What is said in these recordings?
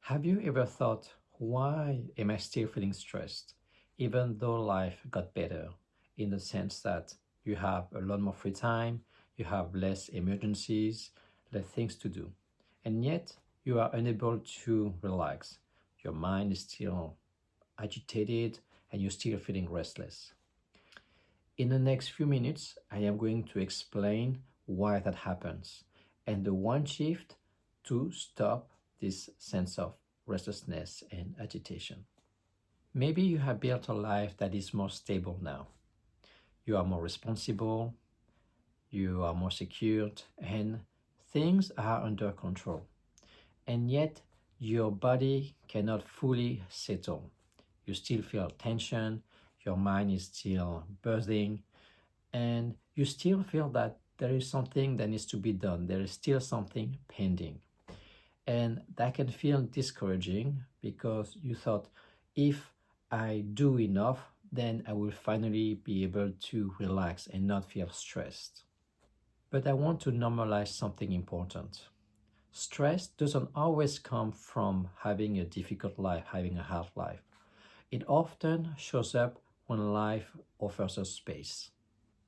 Have you ever thought, why am I still feeling stressed, even though life got better, in the sense that you have a lot more free time, you have less emergencies, less things to do, and yet you are unable to relax. Your mind is still agitated and you're still feeling restless. In the next few minutes, I am going to explain why that happens and the one shift to stop this sense of restlessness and agitation. Maybe you have built a life that is more stable now. You are more responsible, you are more secured, and things are under control. And yet, your body cannot fully settle. You still feel tension, your mind is still buzzing, and you still feel that there is something that needs to be done. There is still something pending. And that can feel discouraging because you thought, if I do enough, then I will finally be able to relax and not feel stressed. But I want to normalize something important. Stress doesn't always come from having a difficult life, having a hard life. It often shows up when life offers us space.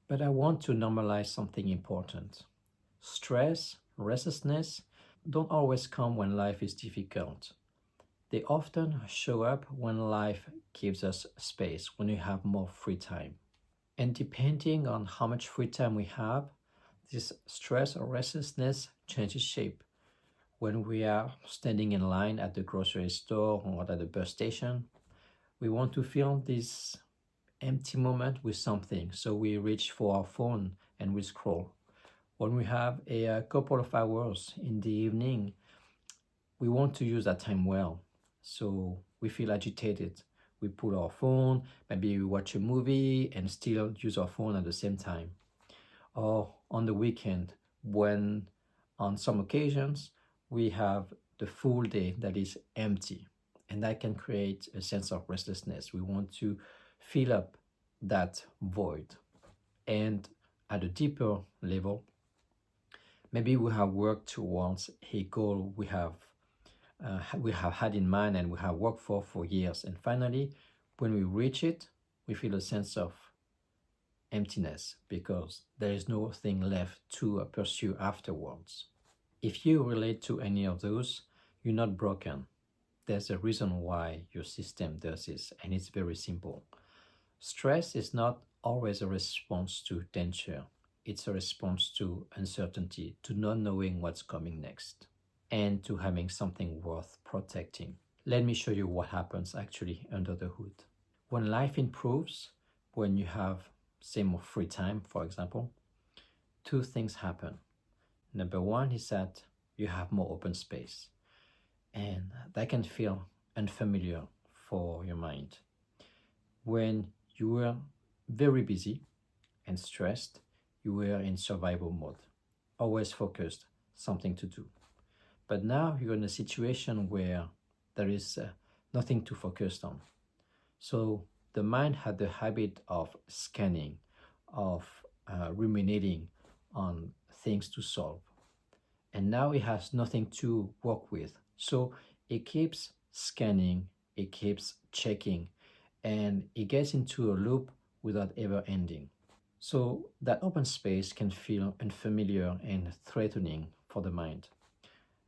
But I want to normalize something important. Stress, restlessness don't always come when life is difficult. They often show up when life gives us space, when we have more free time. And depending on how much free time we have, this stress or restlessness changes shape. When we are standing in line at the grocery store or at the bus station, we want to fill this empty moment with something. So we reach for our phone and we scroll. When we have a couple of hours in the evening, we want to use that time well. So we feel agitated. We pull our phone, maybe we watch a movie and still use our phone at the same time. Or on the weekend, when on some occasions we have the full day that is empty, and that can create a sense of restlessness. We want to fill up that void. And at a deeper level, maybe we have worked towards a goal we have had in mind and we have worked for years, and finally, when we reach it, we feel a sense of emptiness because there is nothing left to pursue afterwards. If you relate to any of those, you're not broken. There's a reason why your system does this, and it's very simple. Stress is not always a response to danger. It's a response to uncertainty, to not knowing what's coming next, and to having something worth protecting. Let me show you what happens actually under the hood. When life improves, when you have, say, more free time, for example, two things happen. Number one is that you have more open space, and that can feel unfamiliar for your mind. When you were very busy and stressed, you were in survival mode, always focused, something to do. But now you're in a situation where there is nothing to focus on. So the mind had the habit of scanning, of ruminating on things to solve. And now it has nothing to work with. So it keeps scanning, it keeps checking, and it gets into a loop without ever ending. So that open space can feel unfamiliar and threatening for the mind.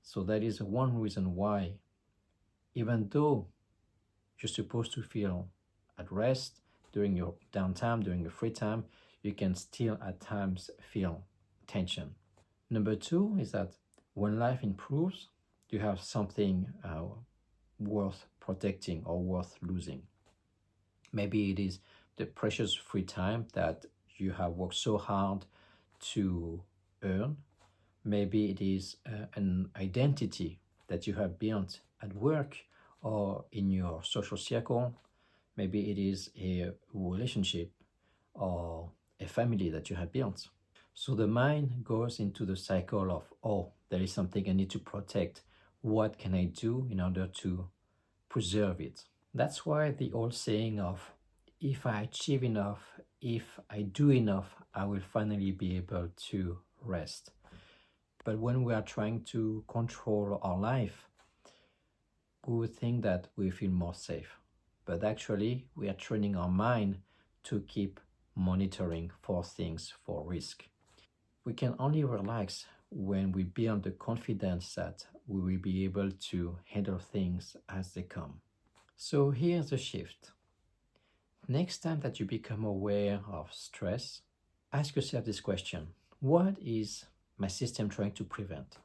So that is one reason why, even though you're supposed to feel at rest during your downtime, during your free time, you can still at times feel tension. Number two is that when life improves, you have something worth protecting or worth losing. Maybe it is the precious free time that you have worked so hard to earn. Maybe it is an identity that you have built at work or in your social circle. Maybe it is a relationship or a family that you have built. So the mind goes into the cycle of, oh, there is something I need to protect. What can I do in order to preserve it? That's why the old saying of, if I achieve enough, if I do enough, I will finally be able to rest. But when we are trying to control our life, we would think that we feel more safe. But actually, we are training our mind to keep monitoring for things, for risk. We can only relax when we build the confidence that we will be able to handle things as they come. So here's the shift. Next time that you become aware of stress, ask yourself this question: what is my system trying to prevent?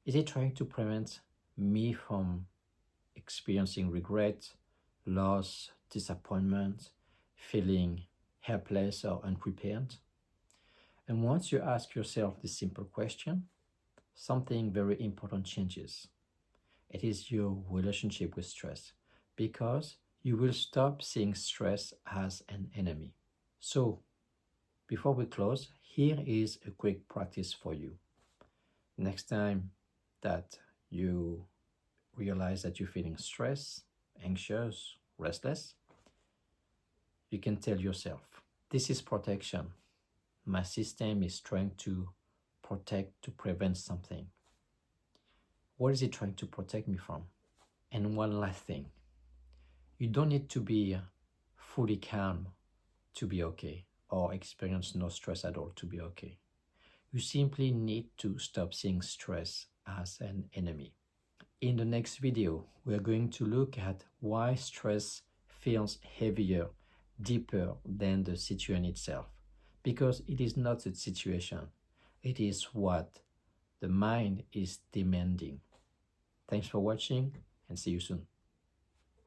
Is it trying to prevent me from experiencing regret, loss, disappointment, feeling helpless or unprepared? And once you ask yourself this simple question, something very important changes. It is your relationship with stress, because you will stop seeing stress as an enemy. So, before we close, here is a quick practice for you. Next time that you realize that you're feeling stressed, anxious, restless, you can tell yourself, this is protection. My system is trying to protect, to prevent something. What is it trying to protect me from? And one last thing, you don't need to be fully calm to be okay, or experience no stress at all to be okay. You simply need to stop seeing stress as an enemy. In the next video, we are going to look at why stress feels heavier, deeper than the situation itself. Because it is not the situation, it is what the mind is demanding. Thanks for watching, and see you soon.